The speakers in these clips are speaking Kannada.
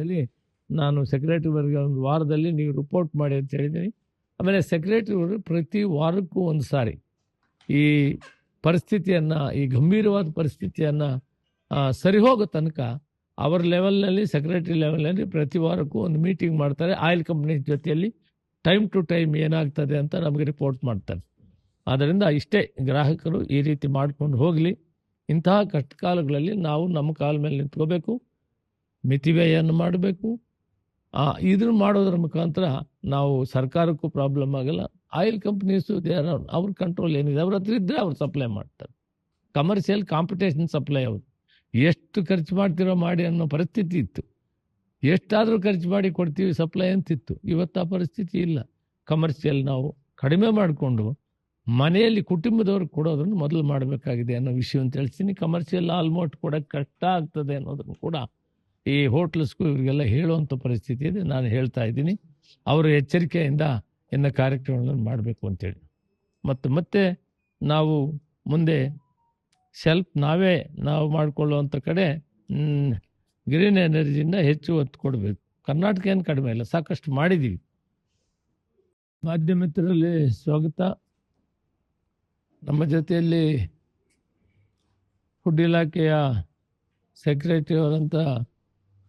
ಹೇಳಿ ನಾನು ಸೆಕ್ರೆಟರಿವರೆಗೆ ಒಂದು ವಾರದಲ್ಲಿ ನೀವು ರಿಪೋರ್ಟ್ ಮಾಡಿ ಅಂತ ಹೇಳಿದ್ದೀನಿ. ಆಮೇಲೆ ಸೆಕ್ರೆಟರಿವರು ಪ್ರತಿ ವಾರಕ್ಕೂ ಒಂದು ಸಾರಿ ಈ ಪರಿಸ್ಥಿತಿಯನ್ನು, ಈ ಗಂಭೀರವಾದ ಪರಿಸ್ಥಿತಿಯನ್ನು ಸರಿ ಹೋಗೋ ತನಕ ಅವರ ಲೆವೆಲ್ನಲ್ಲಿ, ಸೆಕ್ರೆಟರಿ ಲೆವೆಲ್ನಲ್ಲಿ ಪ್ರತಿ ವಾರಕ್ಕೂ ಒಂದು ಮೀಟಿಂಗ್ ಮಾಡ್ತಾರೆ. ಆಯಿಲ್ ಕಂಪ್ನಿ ಜೊತೆಯಲ್ಲಿ ಟೈಮ್ ಟು ಟೈಮ್ ಏನಾಗ್ತದೆ ಅಂತ ನಮಗೆ ರಿಪೋರ್ಟ್ ಮಾಡ್ತಾರೆ. ಆದ್ದರಿಂದ ಇಷ್ಟೇ, ಗ್ರಾಹಕರು ಈ ರೀತಿ ಮಾಡ್ಕೊಂಡು ಹೋಗಲಿ. ಇಂತಹ ಕಷ್ಟಕಾಲಗಳಲ್ಲಿ ನಾವು ನಮ್ಮ ಕಾಲ ಮೇಲೆ ನಿಂತ್ಕೋಬೇಕು, ಮಿತಿವ್ಯಯನ್ನು ಮಾಡಬೇಕು. ಇದನ್ನು ಮಾಡೋದ್ರ ಮುಖಾಂತರ ನಾವು ಸರ್ಕಾರಕ್ಕೂ ಪ್ರಾಬ್ಲಮ್ ಆಗಲ್ಲ. ಆಯಿಲ್ ಕಂಪ್ನೀಸು ಅವ್ರ ಕಂಟ್ರೋಲ್ ಏನಿದೆ, ಅವ್ರ ಹತ್ರ ಇದ್ದರೆ ಅವ್ರು ಸಪ್ಲೈ ಮಾಡ್ತಾರೆ. ಕಮರ್ಷಿಯಲ್ ಕಾಂಪಿಟೇಷನ್ ಸಪ್ಲೈ ಅವರು ಎಷ್ಟು ಖರ್ಚು ಮಾಡ್ತಿರೋ ಮಾಡಿ ಅನ್ನೋ ಪರಿಸ್ಥಿತಿ ಇತ್ತು. ಎಷ್ಟಾದರೂ ಖರ್ಚು ಮಾಡಿ ಕೊಡ್ತೀವಿ ಸಪ್ಲೈ ಅಂತಿತ್ತು. ಇವತ್ತು ಆ ಪರಿಸ್ಥಿತಿ ಇಲ್ಲ. ಕಮರ್ಷಿಯಲ್ ನಾವು ಕಡಿಮೆ ಮಾಡಿಕೊಂಡು ಮನೆಯಲ್ಲಿ ಕುಟುಂಬದವ್ರಿಗೆ ಕೊಡೋದನ್ನು ಮೊದಲು ಮಾಡಬೇಕಾಗಿದೆ ಅನ್ನೋ ವಿಷಯವನ್ನು ತಿಳಿಸ್ತೀನಿ. ಕಮರ್ಷಿಯಲ್ ಆಲ್ಮೋಸ್ಟ್ ಕೊಡೋಕ್ಕೆ ಕಷ್ಟ ಆಗ್ತದೆ ಅನ್ನೋದನ್ನು ಕೂಡ ಈ ಹೋಟ್ಲಸ್ಗೂ ಇವರಿಗೆಲ್ಲ ಹೇಳುವಂಥ ಪರಿಸ್ಥಿತಿ ಇದೆ. ನಾನು ಹೇಳ್ತಾ ಇದ್ದೀನಿ, ಅವರು ಎಚ್ಚರಿಕೆಯಿಂದ ಇನ್ನು ಕಾರ್ಯಕ್ರಮಗಳನ್ನು ಮಾಡಬೇಕು ಅಂತೇಳಿ. ಮತ್ತೆ ನಾವು ಮುಂದೆ ನಾವು ಮಾಡಿಕೊಳ್ಳುವಂಥ ಕಡೆ ಗ್ರೀನ್ ಎನರ್ಜಿಯಿಂದ ಹೆಚ್ಚು ಒತ್ತು ಕೊಡಬೇಕು. ಕರ್ನಾಟಕ ಏನು ಕಡಿಮೆ ಇಲ್ಲ, ಸಾಕಷ್ಟು ಮಾಡಿದ್ದೀವಿ. ಮಾಧ್ಯಮ ಮಿತ್ರರಲ್ಲಿ ಸ್ವಾಗತ. ನಮ್ಮ ಜೊತೆಯಲ್ಲಿ ಫುಡ್ ಇಲಾಖೆಯ ಸೆಕ್ರೆಟರಿ ಅವರಂಥ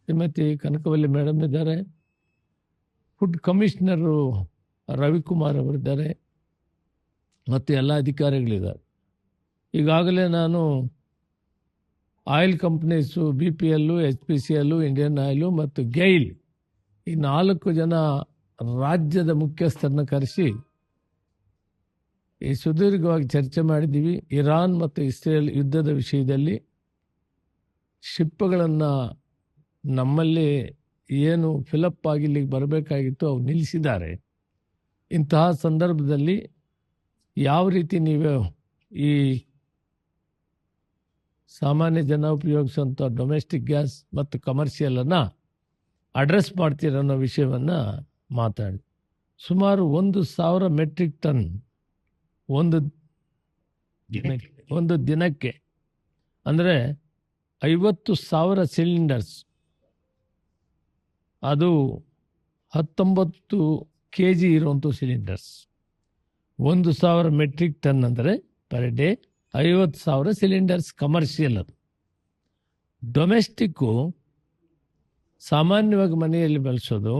ಶ್ರೀಮತಿ ಕನಕವಲ್ಲಿ ಮೇಡಮ್ ಇದ್ದಾರೆ. ಫುಡ್ ಕಮಿಷನರು ರವಿಕುಮಾರ್ ಅವರಿದ್ದಾರೆ ಮತ್ತು ಎಲ್ಲ ಅಧಿಕಾರಿಗಳಿದ್ದಾರೆ. ಈಗಾಗಲೇ ನಾನು oil companies, BPL, HPCL, Indian oil ಮತ್ತು ಗೈಲ್ ಈ 4 ಜನ ರಾಜ್ಯದ ಮುಖ್ಯಸ್ಥರನ್ನ ಕರೆಸಿ ಈ ಸುದೀರ್ಘವಾಗಿ ಚರ್ಚೆ ಮಾಡಿದ್ದೀವಿ. ಇರಾನ್ ಮತ್ತು ಇಸ್ರೇಲ್ ಯುದ್ಧದ ವಿಷಯದಲ್ಲಿ ಶಿಪ್ಗಳನ್ನು ನಮ್ಮಲ್ಲಿ ಏನು ಫಿಲಪ್ ಆಗಿ ಇಲ್ಲಿಗೆ ಬರಬೇಕಾಗಿತ್ತು ಅವು ನಿಲ್ಲಿಸಿದ್ದಾರೆ. ಇಂತಹ ಸಂದರ್ಭದಲ್ಲಿ ಯಾವ ರೀತಿ ನೀವು ಈ ಸಾಮಾನ್ಯ ಜನ ಉಪಯೋಗಿಸುವಂಥ ಡೊಮೆಸ್ಟಿಕ್ ಗ್ಯಾಸ್ ಮತ್ತು ಕಮರ್ಷಿಯಲನ್ನು ಅಡ್ರೆಸ್ ಮಾಡ್ತೀರ ಅನ್ನೋ ವಿಷಯವನ್ನು ಮಾತಾಡಿ. ಸುಮಾರು 1,000 ಮೆಟ್ರಿಕ್ ಟನ್ ಒಂದು ದಿನಕ್ಕೆ ಅಂದರೆ 50,000 ಸಿಲಿಂಡರ್ಸ್, ಅದು 19 kg ಇರುವಂಥ ಸಿಲಿಂಡರ್ಸ್. 1,000 ಮೆಟ್ರಿಕ್ ಟನ್ ಅಂದರೆ ಪರ್ ಡೇ 50,000 ಸಿಲಿಂಡರ್ಸ್ ಕಮರ್ಷಿಯಲ್. ಅದು ಡೊಮೆಸ್ಟಿಕ್ಕು ಸಾಮಾನ್ಯವಾಗಿ ಮನೆಯಲ್ಲಿ ಬಳಸೋದು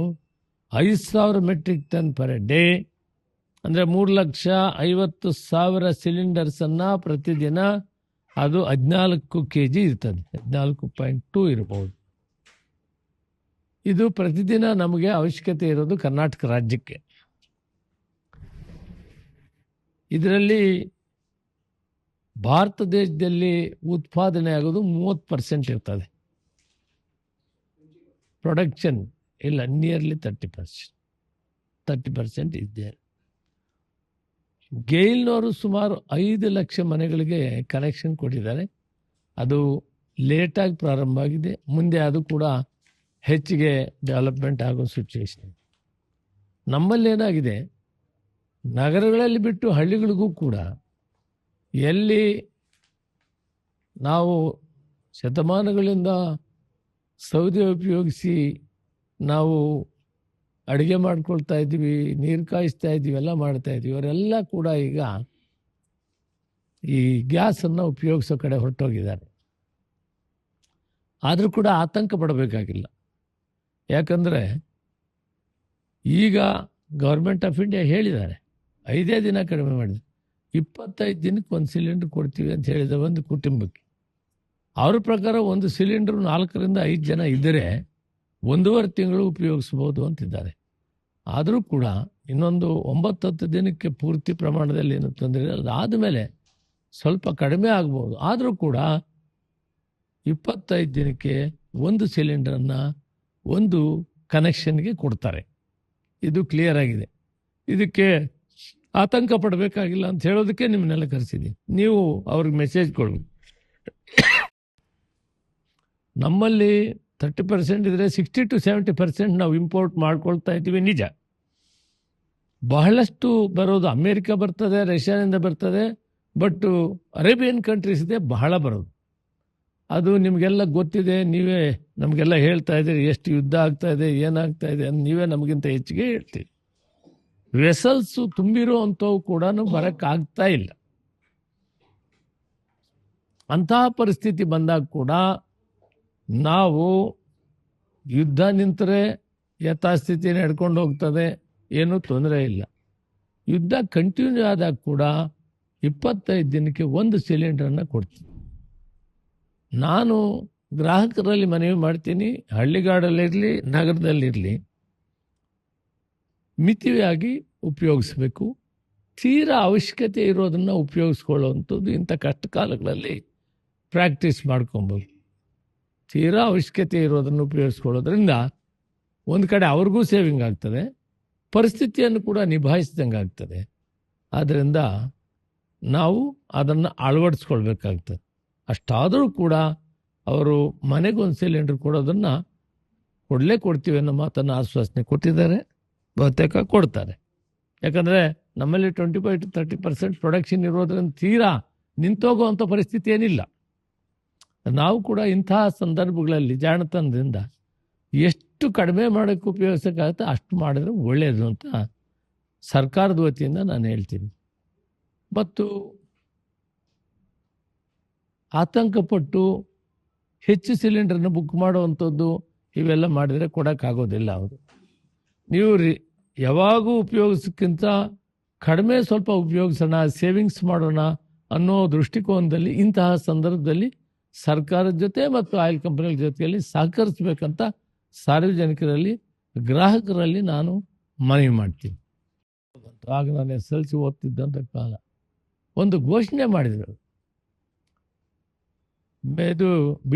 5,000 ಮೆಟ್ರಿಕ್ ಟನ್ ಪರ್ ಡೇ ಅಂದರೆ 3,50,000 ಸಿಲಿಂಡರ್ಸನ್ನು ಪ್ರತಿದಿನ. ಅದು 14 kg ಇರ್ತದೆ, 14.2 ಇರ್ಬೋದು. ಇದು ಪ್ರತಿದಿನ ನಮಗೆ ಅವಶ್ಯಕತೆ ಇರೋದು ಕರ್ನಾಟಕ ರಾಜ್ಯಕ್ಕೆ. ಇದರಲ್ಲಿ ಭಾರತ ದೇಶದಲ್ಲಿ ಉತ್ಪಾದನೆ ಆಗೋದು 30% ಇರ್ತದೆ. ಪ್ರೊಡಕ್ಷನ್ ಇಲ್ಲ, ನಿಯರ್ಲಿ 30% ಇದೆ. ಗೈಲ್ನವರು ಸುಮಾರು 5 ಲಕ್ಷ ಮನೆಗಳಿಗೆ ಕನೆಕ್ಷನ್ ಕೊಟ್ಟಿದ್ದಾರೆ. ಅದು ಲೇಟಾಗಿ ಪ್ರಾರಂಭ ಆಗಿದೆ. ಮುಂದೆ ಅದು ಕೂಡ ಹೆಚ್ಚಿಗೆ ಡೆವಲಪ್ಮೆಂಟ್ ಆಗೋ ಸಿಚುವೇಶನ್. ನಮ್ಮಲ್ಲಿ ಏನಾಗಿದೆ, ನಗರಗಳಲ್ಲಿ ಬಿಟ್ಟು ಹಳ್ಳಿಗಳಿಗೂ ಕೂಡ ಎಲ್ಲಿ ನಾವು ಶತಮಾನಗಳಿಂದ ಸೌದೆ ಉಪಯೋಗಿಸಿ ನಾವು ಅಡುಗೆ ಮಾಡ್ಕೊಳ್ತಾ ಇದ್ದೀವಿ, ನೀರು ಕಾಯಿಸ್ತಾ ಇದ್ದೀವಿ, ಎಲ್ಲ ಮಾಡ್ತಾ ಇದ್ದೀವಿ, ಅವರೆಲ್ಲ ಕೂಡ ಈಗ ಈ ಗ್ಯಾಸನ್ನು ಉಪಯೋಗಿಸೋ ಕಡೆ ಹೊರಟೋಗಿದ್ದಾರೆ. ಆದರೂ ಕೂಡ ಆತಂಕ ಪಡಬೇಕಾಗಿಲ್ಲ. ಯಾಕಂದರೆ ಈಗ ಗೌರ್ಮೆಂಟ್ ಆಫ್ ಇಂಡಿಯಾ ಹೇಳಿದ್ದಾರೆ 5 ದಿನ ಕಡಿಮೆ ಮಾಡಿದೆ. 25 ದಿನಕ್ಕೆ 1 ಸಿಲಿಂಡರ್ ಕೊಡ್ತೀವಿ ಅಂತ ಹೇಳಿದ ಒಂದು ಕುಟುಂಬಕ್ಕೆ. ಅವ್ರ ಪ್ರಕಾರ ಒಂದು ಸಿಲಿಂಡರ್ 4 ರಿಂದ 5 ಜನ ಇದ್ದರೆ 1.5 ತಿಂಗಳು ಉಪಯೋಗಿಸ್ಬೋದು ಅಂತಿದ್ದಾರೆ. ಆದರೂ ಕೂಡ ಇನ್ನೊಂದು 9-10 ದಿನಕ್ಕೆ ಪೂರ್ತಿ ಪ್ರಮಾಣದಲ್ಲಿ ಏನು ತೊಂದರೆ ಇಲ್ಲ. ಅದಾದಮೇಲೆ ಸ್ವಲ್ಪ ಕಡಿಮೆ ಆಗ್ಬೋದು. ಆದರೂ ಕೂಡ 25 ದಿನಕ್ಕೆ 1 ಸಿಲಿಂಡರನ್ನು 1 ಕನೆಕ್ಷನ್ಗೆ ಕೊಡ್ತಾರೆ. ಇದು ಕ್ಲಿಯರ್ ಆಗಿದೆ. ಇದಕ್ಕೆ ಆತಂಕ ಪಡಬೇಕಾಗಿಲ್ಲ ಅಂತ ಹೇಳೋದಕ್ಕೆ ನಿಮ್ಮನ್ನೆಲ್ಲ ಕರೆಸಿದ್ದೀನಿ. ನೀವು ಅವ್ರಿಗೆ ಮೆಸೇಜ್ ಕೊಡ್ಬೇಕು. ನಮ್ಮಲ್ಲಿ 30% ಇದ್ದರೆ 60 to 70% ನಾವು ಇಂಪೋರ್ಟ್ ಮಾಡ್ಕೊಳ್ತಾ ಇದ್ದೀವಿ. ನಿಜ, ಬಹಳಷ್ಟು ಬರೋದು ಅಮೇರಿಕಾ ಬರ್ತದೆ, ರಷ್ಯಾನಿಂದ ಬರ್ತದೆ. ಬಟ್ ಅರೇಬಿಯನ್ ಕಂಟ್ರೀಸ್ ಇದೆ ಬಹಳ ಬರೋದು. ಅದು ನಿಮಗೆಲ್ಲ ಗೊತ್ತಿದೆ, ನೀವೇ ನಮಗೆಲ್ಲ ಹೇಳ್ತಾ ಇದ್ದೀರಿ ಎಷ್ಟು ಯುದ್ಧ ಆಗ್ತಾ ಇದೆ, ಏನಾಗ್ತಾ ಇದೆ ಅಂತ ನೀವೇ ನಮಗಿಂತ ಹೆಚ್ಚಿಗೆ ಹೇಳ್ತೀವಿ. ವೆಸಲ್ಸು ತುಂಬಿರೋ ಅಂಥವು ಕೂಡ ಬರೋಕ್ಕಾಗ್ತಾ ಇಲ್ಲ. ಅಂತಹ ಪರಿಸ್ಥಿತಿ ಬಂದಾಗ ಕೂಡ ನಾವು ಯುದ್ಧ ನಿಂತರೆ ಯಥಾಸ್ಥಿತಿ ನಡ್ಕೊಂಡು ಹೋಗ್ತದೆ, ಏನೂ ತೊಂದರೆ ಇಲ್ಲ. ಯುದ್ಧ ಕಂಟಿನ್ಯೂ ಆದಾಗ ಕೂಡ 25 ದಿನಕ್ಕೆ 1 ಸಿಲಿಂಡರನ್ನು ಕೊಡ್ತೀನಿ. ನಾನು ಗ್ರಾಹಕರಲ್ಲಿ ಮನವಿ ಮಾಡ್ತೀನಿ, ಹಳ್ಳಿಗಾಡಲ್ಲಿರಲಿ ನಗರದಲ್ಲಿರಲಿ ಮಿತಿಯಾಗಿ ಉಪಯೋಗಿಸ್ಬೇಕು. ತೀರಾ ಅವಶ್ಯಕತೆ ಇರೋದನ್ನು ಉಪಯೋಗಿಸ್ಕೊಳ್ಳುವಂಥದ್ದು ಇಂಥ ಕಷ್ಟ ಕಾಲಗಳಲ್ಲಿ ಪ್ರಾಕ್ಟೀಸ್ ಮಾಡ್ಕೊಬೇಕು. ತೀರಾ ಅವಶ್ಯಕತೆ ಇರೋದನ್ನು ಉಪಯೋಗಿಸ್ಕೊಳ್ಳೋದ್ರಿಂದ ಒಂದು ಕಡೆ ಅವ್ರಿಗೂ ಸೇವಿಂಗ್ ಆಗ್ತದೆ, ಪರಿಸ್ಥಿತಿಯನ್ನು ಕೂಡ ನಿಭಾಯಿಸ್ದಂಗೆ ಆಗ್ತದೆ. ಆದ್ದರಿಂದ ನಾವು ಅದನ್ನು ಅಳವಡಿಸ್ಕೊಳ್ಬೇಕಾಗ್ತದೆ. ಅಷ್ಟಾದರೂ ಕೂಡ ಅವರು ಮನೆಗೊಂದು ಸಿಲಿಂಡರ್ ಕೊಡೋದನ್ನು ಕೊಡ್ತೀವಿ ಅನ್ನೋ ಮಾತನ್ನು ಆಶ್ವಾಸನೆ ಕೊಟ್ಟಿದ್ದಾರೆ, ಬಹುತೇಕ ಕೊಡ್ತಾರೆ. ಯಾಕಂದರೆ ನಮ್ಮಲ್ಲಿ 25 to 30% ಪ್ರೊಡಕ್ಷನ್ ಇರೋದ್ರಿಂದ ತೀರಾ ನಿಂತೋಗುವಂಥ ಪರಿಸ್ಥಿತಿ ಏನಿಲ್ಲ. ನಾವು ಕೂಡ ಇಂತಹ ಸಂದರ್ಭಗಳಲ್ಲಿ ಜಾಣತನದಿಂದ ಎಷ್ಟು ಕಡಿಮೆ ಮಾಡೋಕ್ಕೆ ಉಪಯೋಗಿಸೋಕ್ಕಾಗುತ್ತೆ ಅಷ್ಟು ಮಾಡಿದ್ರೆ ಒಳ್ಳೆಯದು ಅಂತ ಸರ್ಕಾರದ ವತಿಯಿಂದ ನಾನು ಹೇಳ್ತೀನಿ. ಮತ್ತು ಆತಂಕಪಟ್ಟು ಹೆಚ್ಚು ಸಿಲಿಂಡರ್ನ ಬುಕ್ ಮಾಡುವಂಥದ್ದು ಇವೆಲ್ಲ ಮಾಡಿದರೆ ಕೊಡೋಕ್ಕಾಗೋದಿಲ್ಲ. ಅವರು ನೀವು ಯಾವಾಗೂ ಉಪಯೋಗಿಸೋಕ್ಕಿಂತ ಕಡಿಮೆ ಸ್ವಲ್ಪ ಉಪಯೋಗಿಸೋಣ, ಸೇವಿಂಗ್ಸ್ ಮಾಡೋಣ ಅನ್ನೋ ದೃಷ್ಟಿಕೋನದಲ್ಲಿ ಇಂತಹ ಸಂದರ್ಭದಲ್ಲಿ ಸರ್ಕಾರದ ಜೊತೆ ಮತ್ತು ಆಯಿಲ್ ಕಂಪನಿಗಳ ಜೊತೆಯಲ್ಲಿ ಸಹಕರಿಸಬೇಕಂತ ಸಾರ್ವಜನಿಕರಲ್ಲಿ, ಗ್ರಾಹಕರಲ್ಲಿ ನಾನು ಮನವಿ ಮಾಡ್ತೀನಿ. ಆಗ ನಾನು SLC ಓದ್ತಿದ್ದಂಥ ಕಾಲ ಒಂದು ಘೋಷಣೆ ಮಾಡಿದರು. ಇದು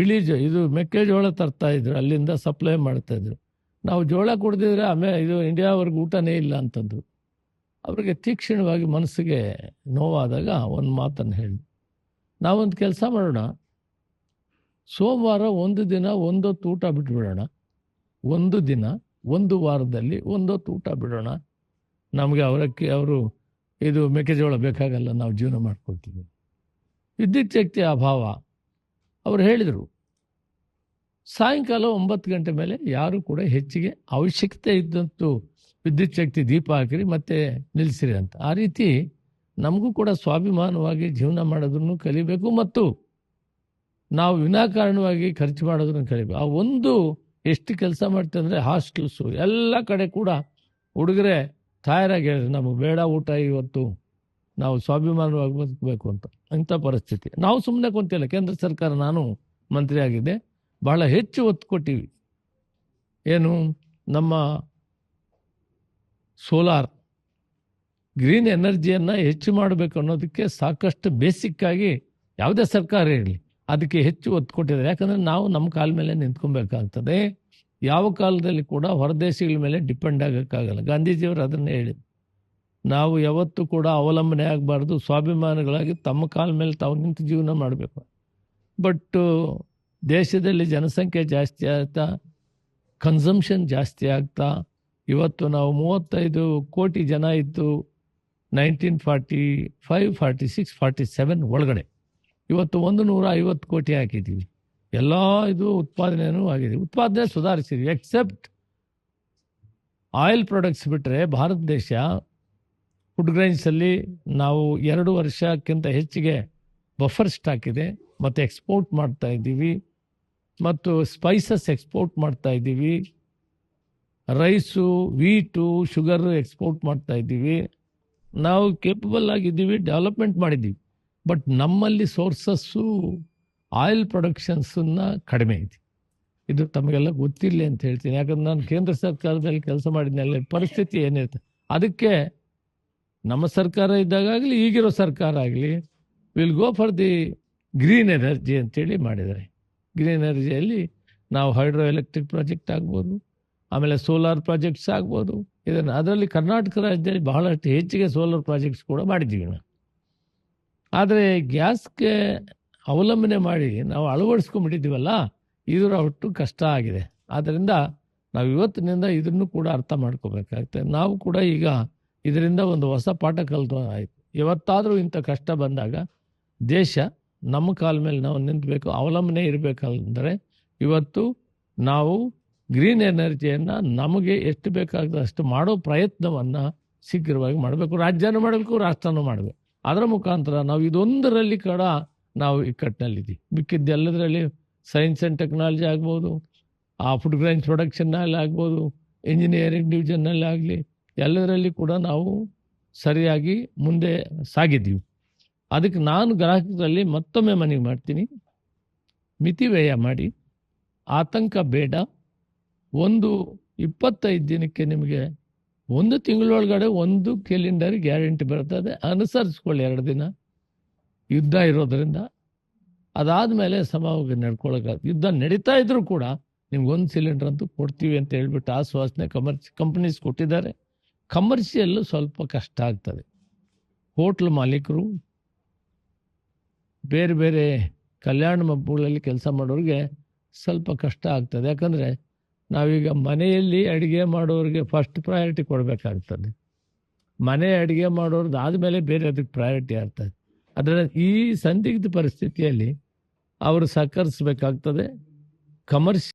ಇದು ಮೆಕ್ಕೆಜೋಳ ತರ್ತಾ ಇದ್ರು, ಅಲ್ಲಿಂದ ಸಪ್ಲೈ ಮಾಡ್ತಾ ಇದ್ರು. ನಾವು ಜೋಳ ಕುಡ್ದಿದ್ರೆ ಆಮೇಲೆ ಇದು ಇಂಡಿಯಾವರೆಗೂ ಊಟನೇ ಇಲ್ಲ ಅಂತಂದ್ರು. ಅವರಿಗೆ ತೀಕ್ಷ್ಣವಾಗಿ ಮನಸ್ಸಿಗೆ ನೋವಾದಾಗ ಒಂದು ಮಾತನ್ನು ಹೇಳಿ, ನಾವೊಂದು ಕೆಲಸ ಮಾಡೋಣ, ಸೋಮವಾರ ಒಂದು ದಿನ ಒಂದೊತ್ತು ಊಟ ಬಿಟ್ಬಿಡೋಣ, ಒಂದು ದಿನ ಒಂದು ವಾರದಲ್ಲಿ ಒಂದೊತ್ತು ಊಟ ಬಿಡೋಣ, ನಮಗೆ ಅವರು ಇದು ಮೆಕ್ಕೆಜೋಳ ಬೇಕಾಗಲ್ಲ, ನಾವು ಜೀವನ ಮಾಡ್ಕೊಳ್ತೀವಿ. ವಿದ್ಯುತ್ ಶಕ್ತಿ ಅಭಾವ. ಅವರು ಹೇಳಿದರು ಸಾಯಂಕಾಲ 9 ಗಂಟೆ ಮೇಲೆ ಯಾರು ಕೂಡ ಹೆಚ್ಚಿಗೆ ಅವಶ್ಯಕತೆ ಇದ್ದಂತೂ ವಿದ್ಯುತ್ ಶಕ್ತಿ ದೀಪ ಹಾಕಿರಿ ಮತ್ತೆ ನಿಲ್ಲಿಸಿರಿ ಅಂತ. ಆ ರೀತಿ ನಮಗೂ ಕೂಡ ಸ್ವಾಭಿಮಾನವಾಗಿ ಜೀವನ ಮಾಡೋದನ್ನು ಕಲಿಬೇಕು ಮತ್ತು ನಾವು ವಿನಾಕಾರಣವಾಗಿ ಖರ್ಚು ಮಾಡೋದನ್ನು ಕಲಿಬೇಕು. ಆ ಒಂದು ಎಷ್ಟು ಕೆಲಸ ಮಾಡ್ತೀವಿ ಅಂದರೆ ಹಾಸ್ಟೆಲ್ಸು ಎಲ್ಲ ಕಡೆ ಕೂಡ ಹುಡುಗರೆ ತಯಾರಾಗಿ ಹೇಳಿದ್ರು, ನಮಗೆ ಬೇಡ ಊಟ ಇವತ್ತು, ನಾವು ಸ್ವಾಭಿಮಾನವಾಗಿ ಬದುಕಬೇಕು ಅಂತ. ಅಂಥ ಪರಿಸ್ಥಿತಿ. ನಾವು ಸುಮ್ಮನೆ ಕುಂತಿಲ್ಲ. ಕೇಂದ್ರ ಸರ್ಕಾರ, ನಾನು ಮಂತ್ರಿ ಆಗಿದ್ದೆ, ಬಹಳ ಹೆಚ್ಚು ಒತ್ತು ಕೊಟ್ಟಿವಿ. ಏನು ನಮ್ಮ ಸೋಲಾರ್ ಗ್ರೀನ್ ಎನರ್ಜಿಯನ್ನು ಹೆಚ್ಚು ಮಾಡಬೇಕು ಅನ್ನೋದಕ್ಕೆ ಸಾಕಷ್ಟು ಬೇಸಿಕ್ಕಾಗಿ ಯಾವುದೇ ಸರ್ಕಾರ ಇರಲಿ ಅದಕ್ಕೆ ಹೆಚ್ಚು ಒತ್ತು ಕೊಟ್ಟಿದ್ದಾರೆ. ಯಾಕಂದರೆ ನಾವು ನಮ್ಮ ಕಾಲ ಮೇಲೆ ನಿಂತ್ಕೊಬೇಕಾಗ್ತದೆ. ಯಾವ ಕಾಲದಲ್ಲಿ ಕೂಡ ಹೊರದೇಶಗಳ ಮೇಲೆ ಡಿಪೆಂಡ್ ಆಗೋಕ್ಕಾಗಲ್ಲ. ಗಾಂಧೀಜಿಯವರು ಅದನ್ನೇ ಹೇಳಿದ್ರು, ನಾವು ಯಾವತ್ತೂ ಕೂಡ ಅವಲಂಬನೆ ಆಗಬಾರ್ದು, ಸ್ವಾಭಿಮಾನಿಗಳಾಗಿ ತಮ್ಮ ಕಾಲ ಮೇಲೆ ತಾವು ನಿಂತು ಜೀವನ ಮಾಡಬೇಕು. ಬಟ್ ದೇಶದಲ್ಲಿ ಜನಸಂಖ್ಯೆ ಜಾಸ್ತಿ ಆಗ್ತಾ, ಕನ್ಸಂಪ್ಷನ್ ಜಾಸ್ತಿ ಆಗ್ತಾ, ಇವತ್ತು ನಾವು 35 ಕೋಟಿ ಜನ ಇತ್ತು 1945, 46, 47 ಒಳಗಡೆ. ಇವತ್ತು 150 ಕೋಟಿ ಹಾಕಿದ್ದೀವಿ. ಎಲ್ಲ ಇದು ಉತ್ಪಾದನೆಯೂ ಆಗಿದೆ. ಉತ್ಪಾದನೆ ಸುಧಾರಿಸಿದ್ವಿ. ಎಕ್ಸೆಪ್ಟ್ ಆಯಿಲ್ ಪ್ರಾಡಕ್ಟ್ಸ್ ಬಿಟ್ಟರೆ ಭಾರತ ದೇಶ ಫುಡ್ ಗ್ರೈನ್ಸಲ್ಲಿ ನಾವು 2 ವರ್ಷಕ್ಕಿಂತ ಹೆಚ್ಚಿಗೆ ಬಫರ್ ಸ್ಟಾಕ್ ಇದೆ ಮತ್ತು ಎಕ್ಸ್ಪೋರ್ಟ್ ಮಾಡ್ತಾ ಇದ್ದೀವಿ. ಮತ್ತು ಸ್ಪೈಸಸ್ ಎಕ್ಸ್ಪೋರ್ಟ್ ಮಾಡ್ತಾ ಇದ್ದೀವಿ. ರೈಸು, ವೀಟು, ಶುಗರು ಎಕ್ಸ್ಪೋರ್ಟ್ ಮಾಡ್ತಾ ಇದ್ದೀವಿ. ನಾವು ಕೇಪಬಲ್ ಆಗಿದ್ದೀವಿ, ಡೆವಲಪ್ಮೆಂಟ್ ಮಾಡಿದ್ದೀವಿ. ಬಟ್ ನಮ್ಮಲ್ಲಿ ಸೋರ್ಸಸ್ಸು ಆಯಿಲ್ ಪ್ರೊಡಕ್ಷನ್ಸನ್ನು ಕಡಿಮೆ ಇದೆ. ಇದು ತಮಗೆಲ್ಲ ಗೊತ್ತಿರಲಿ ಅಂತ ಹೇಳ್ತೀನಿ. ಯಾಕಂದ್ರೆ ನಾನು ಕೇಂದ್ರ ಸರ್ಕಾರದಲ್ಲಿ ಕೆಲಸ ಮಾಡಿದ್ಮೇಲೆ ಪರಿಸ್ಥಿತಿ ಏನಿರುತ್ತೆ, ಅದಕ್ಕೆ ನಮ್ಮ ಸರ್ಕಾರ ಇದ್ದಾಗಲಿ ಈಗಿರೋ ಸರ್ಕಾರ ಆಗಲಿ will go for the green energy ಅಂತೇಳಿ ಮಾಡಿದ್ದಾರೆ. ಗ್ರೀನ್ ಎನರ್ಜಿಯಲ್ಲಿ ನಾವು ಹೈಡ್ರೋ ಎಲೆಕ್ಟ್ರಿಕ್ ಪ್ರಾಜೆಕ್ಟ್ ಆಗ್ಬೋದು, ಆಮೇಲೆ ಸೋಲಾರ್ ಪ್ರಾಜೆಕ್ಟ್ಸ್ ಆಗ್ಬೋದು. ಇದನ್ನು ಅದರಲ್ಲಿ ಕರ್ನಾಟಕ ರಾಜ್ಯದಲ್ಲಿ ಬಹಳಷ್ಟು ಹೆಚ್ಚಿಗೆ ಸೋಲಾರ್ ಪ್ರಾಜೆಕ್ಟ್ಸ್ ಕೂಡ ಮಾಡಿದ್ದೀವಿ ನಾವು. ಆದರೆ ಗ್ಯಾಸ್ಗೆ ಅವಲಂಬನೆ ಮಾಡಿ ನಾವು ಅಳವಡಿಸ್ಕೊಂಡ್ಬಿಟ್ಟಿದ್ದೀವಲ್ಲ, ಇದರ ಒಟ್ಟು ಕಷ್ಟ ಆಗಿದೆ. ಆದ್ದರಿಂದ ನಾವು ಇವತ್ತಿನಿಂದ ಇದನ್ನು ಕೂಡ ಅರ್ಥ ಮಾಡ್ಕೋಬೇಕಾಗ್ತದೆ. ನಾವು ಕೂಡ ಈಗ ಇದರಿಂದ ಒಂದು ಹೊಸ ಪಾಠ ಕಲಿತು ಆಯಿತು. ಇವತ್ತಾದರೂ ಇಂಥ ಕಷ್ಟ ಬಂದಾಗ ದೇಶ ನಮ್ಮ ಕಾಲ ಮೇಲೆ ನಾವು ನಿಂತಬೇಕು. ಅವಲಂಬನೆ ಇರಬೇಕಂದ್ರೆ ಇವತ್ತು ನಾವು ಗ್ರೀನ್ ಎನರ್ಜಿಯನ್ನು ನಮಗೆ ಎಷ್ಟು ಬೇಕಾಗ್ತದೆ ಅಷ್ಟು ಮಾಡೋ ಪ್ರಯತ್ನವನ್ನು ಶೀಘ್ರವಾಗಿ ಮಾಡಬೇಕು. ರಾಜ್ಯನೂ ಮಾಡಬೇಕು, ರಾಷ್ಟ್ರನೂ ಮಾಡಬೇಕು. ಅದರ ಮುಖಾಂತರ ನಾವು ಇದೊಂದರಲ್ಲಿ ಕೂಡ ನಾವು ಇಕ್ಕಟ್ಟಿನಲ್ಲಿದ್ದೀವಿ. ಮಿಕ್ಕಿದ್ದೆಲ್ಲದರಲ್ಲಿ ಸೈನ್ಸ್ ಆ್ಯಂಡ್ ಟೆಕ್ನಾಲಜಿ ಆಗ್ಬೋದು, ಆ ಫುಡ್ ಗ್ರೈನ್ಸ್ ಪ್ರೊಡಕ್ಷನ್ನಲ್ಲಿ ಆಗ್ಬೋದು, ಇಂಜಿನಿಯರಿಂಗ್ ಡಿವಿಷನ್ನಲ್ಲಿ ಆಗಲಿ, ಎಲ್ಲದರಲ್ಲಿ ಕೂಡ ನಾವು ಸರಿಯಾಗಿ ಮುಂದೆ ಸಾಗಿದ್ದೀವಿ. ಅದಕ್ಕೆ ನಾನು ಗ್ರಾಹಕರಲ್ಲಿ ಮತ್ತೊಮ್ಮೆ ಮನವಿ ಮಾಡ್ತೀನಿ, ಮಿತಿ ವ್ಯಯ ಮಾಡಿ, ಆತಂಕ ಬೇಡ. 25 ದಿನಕ್ಕೆ ನಿಮಗೆ 1 ತಿಂಗಳೊಳಗಡೆ 1 ಕ್ಯಾಲೆಂಡರ್ ಗ್ಯಾರಂಟಿ ಬರ್ತದೆ. ಅನುಸರಿಸ್ಕೊಳ್ಳಿ 2 ದಿನ ಯುದ್ಧ ಇರೋದರಿಂದ. ಅದಾದಮೇಲೆ ಸಮಾವಾಗಿ ನಡ್ಕೊಳ್ಳೋಕೆ ಯುದ್ಧ ನಡೀತಾ ಇದ್ರೂ ಕೂಡ ನಿಮ್ಗೆ 1 ಸಿಲಿಂಡರ್ ಅಂತೂ ಕೊಡ್ತೀವಿ ಅಂತ ಹೇಳ್ಬಿಟ್ಟು ಆಶ್ವಾಸನೆ ಕಂಪನೀಸ್ ಕೊಟ್ಟಿದ್ದಾರೆ. ಕಮರ್ಷಿಯಲ್ಲು ಸ್ವಲ್ಪ ಕಷ್ಟ ಆಗ್ತದೆ. ಹೋಟ್ಲ್ ಮಾಲೀಕರು, ಬೇರೆ ಬೇರೆ ಕಲ್ಯಾಣ ಮಬ್ಬಗಳಲ್ಲಿ ಕೆಲಸ ಮಾಡೋರಿಗೆ ಸ್ವಲ್ಪ ಕಷ್ಟ ಆಗ್ತದೆ. ಯಾಕಂದರೆ ನಾವೀಗ ಮನೆಯಲ್ಲಿ ಅಡುಗೆ ಮಾಡೋರಿಗೆ ಫಸ್ಟ್ ಪ್ರಯಾರಿಟಿ ಕೊಡಬೇಕಾಗ್ತದೆ. ಮನೆ ಅಡುಗೆ ಮಾಡೋರ್ದು ಆದಮೇಲೆ ಬೇರೆ ಅದಕ್ಕೆ ಪ್ರಯಾರಿಟಿ ಆಗ್ತದೆ. ಅದರ ಈ ಸಂದಿಗ್ಧ ಪರಿಸ್ಥಿತಿಯಲ್ಲಿ ಅವರು ಸಹಕರಿಸಬೇಕಾಗ್ತದೆ. ಕಮರ್ಷಿಯಲ್